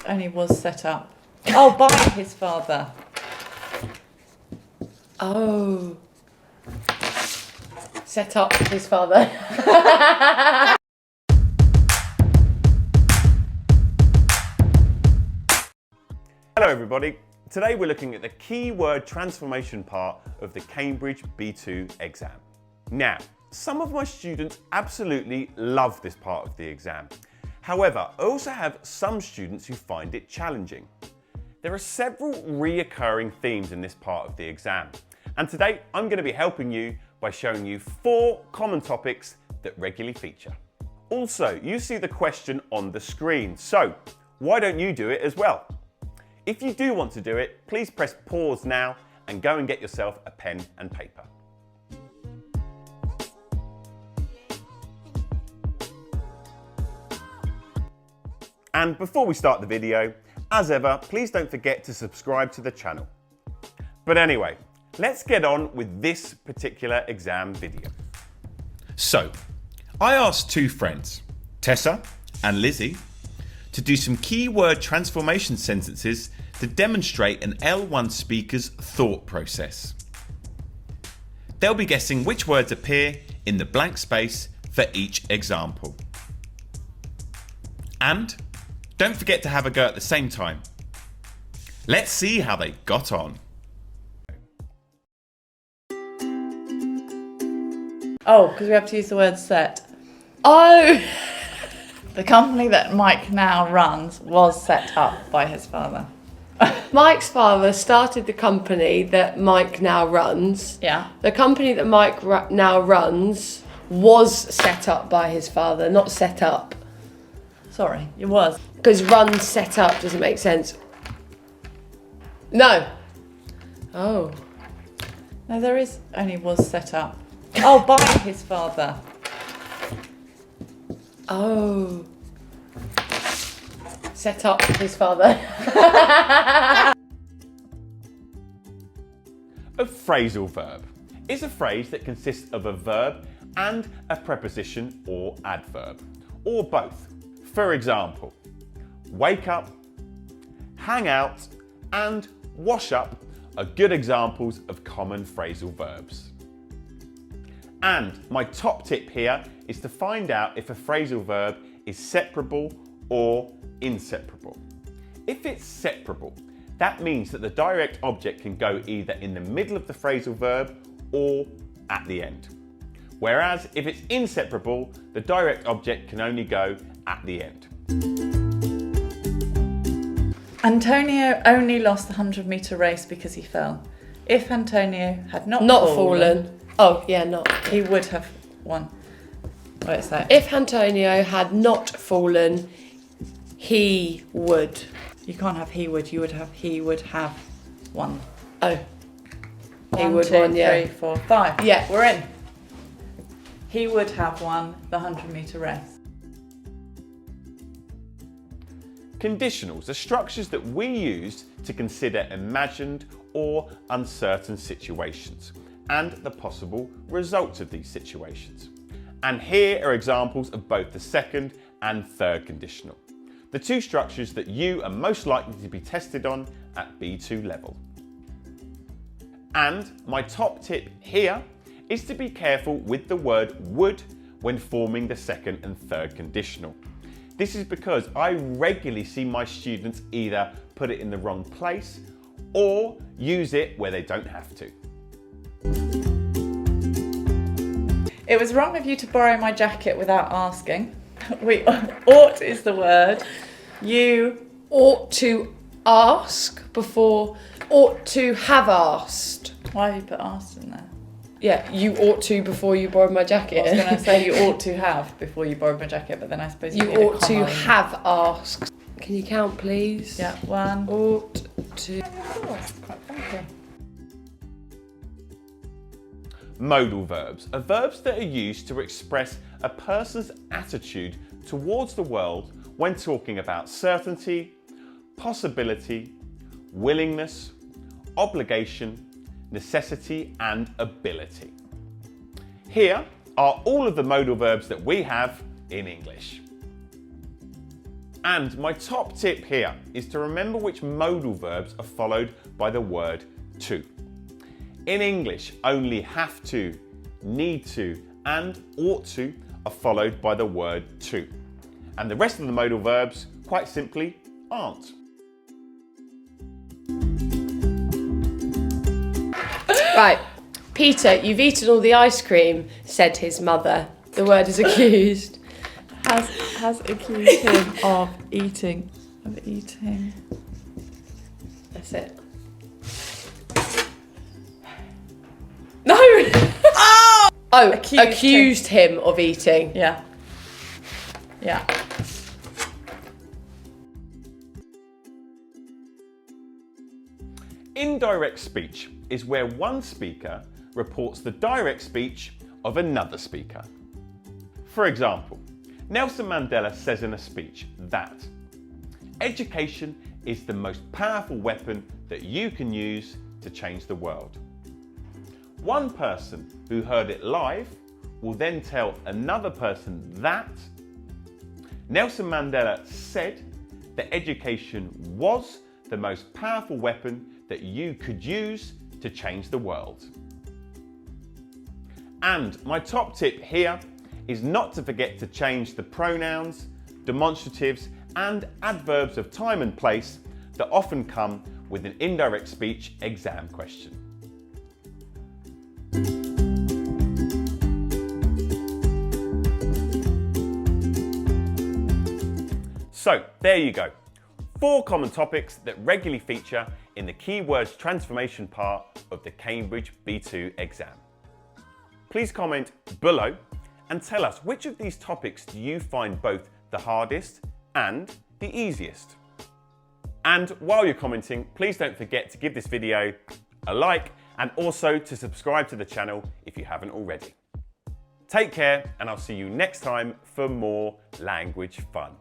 only was set up. Oh, by his father. Oh. Set up his father. Hello everybody. Today we're looking at the keyword transformation part of the Cambridge B2 exam. Now, some of my students absolutely love this part of the exam. However, I also have some students who find it challenging. There are several reoccurring themes in this part of the exam, and today I'm going to be helping you by showing you 4 common topics that regularly feature. Also, you see the question on the screen, so why don't you do it as well? If you do want to do it, please press pause now and go and get yourself a pen and paper. And before we start the video, as ever, please don't forget to subscribe to the channel. But anyway, let's get on with this particular exam video. So, I asked 2 friends, Tessa and Lizzie, to do some keyword transformation sentences to demonstrate an L1 speaker's thought process. They'll be guessing which words appear in the blank space for each example. And don't forget to have a go at the same time. Let's see how they got on. Oh, because we have to use the word set. Oh. The company that Mike now runs was set up by his father. Mike's father started the company that Mike now runs. Yeah. The company that Mike now runs was set up by his father, not set up. Sorry, it was. Because run set up doesn't make sense. No. Oh. No, there is only was set up. Oh, by his father. Oh. Set up his father. A phrasal verb is a phrase that consists of a verb and a preposition or adverb, or both. For example, wake up, hang out, and wash up are good examples of common phrasal verbs. And my top tip here is to find out if a phrasal verb is separable or inseparable. If it's separable, that means that the direct object can go either in the middle of the phrasal verb or at the end. Whereas if it's inseparable, the direct object can only go at the end. Antonio only lost the 100-metre race because he fell. If Antonio had not fallen. Oh, yeah, not. He would have won. Wait a sec. If Antonio had not fallen, he would. You can't have he would, you would have he would have won. Oh. He 1, would 2, won, yeah. 3, 4, 5. Yeah. We're in. He would have won the 100-metre race. Conditionals are structures that we use to consider imagined or uncertain situations and the possible results of these situations. And here are examples of both the second and third conditional, the 2 structures that you are most likely to be tested on at B2 level. And my top tip here is to be careful with the word would when forming the second and third conditional. This is because I regularly see my students either put it in the wrong place or use it where they don't have to. It was wrong of you to borrow my jacket without asking. We ought is the word. You Ought to ask before, ought to have asked. why have you put asked in there? Yeah, you ought to before you borrowed my I jacket. was going to say you ought to have before you borrowed my jacket, but then I suppose You get a ought to comma in. have asked. Can you count, please? Yeah, 1. Ought to. Oh, that's quite funky. Modal verbs are verbs that are used to express a person's attitude towards the world when talking about certainty, possibility, willingness, obligation, necessity, and ability. Here are all of the modal verbs that we have in English. And my top tip here is to remember which modal verbs are followed by the word to. In English, only have to, need to, and ought to are followed by the word to. And the rest of the modal verbs, quite simply, aren't. Right. Peter, you've eaten all the ice cream, said his mother. The word is accused. Has accused him of eating. That's it. No! Oh, accused him of eating. Yeah. Yeah. Indirect speech is where one speaker reports the direct speech of another speaker. For example, Nelson Mandela says in a speech that education is the most powerful weapon that you can use to change the world. One person who heard it live will then tell another person that Nelson Mandela said that education was the most powerful weapon that you could use to change the world. And my top tip here is not to forget to change the pronouns, demonstratives, and adverbs of time and place that often come with an indirect speech exam question. So there you go. 4 common topics that regularly feature in the keywords transformation part of the Cambridge B2 exam. Please comment below and tell us which of these topics do you find both the hardest and the easiest. And while you're commenting, please don't forget to give this video a like and also to subscribe to the channel if you haven't already. Take care, and I'll see you next time for more language fun.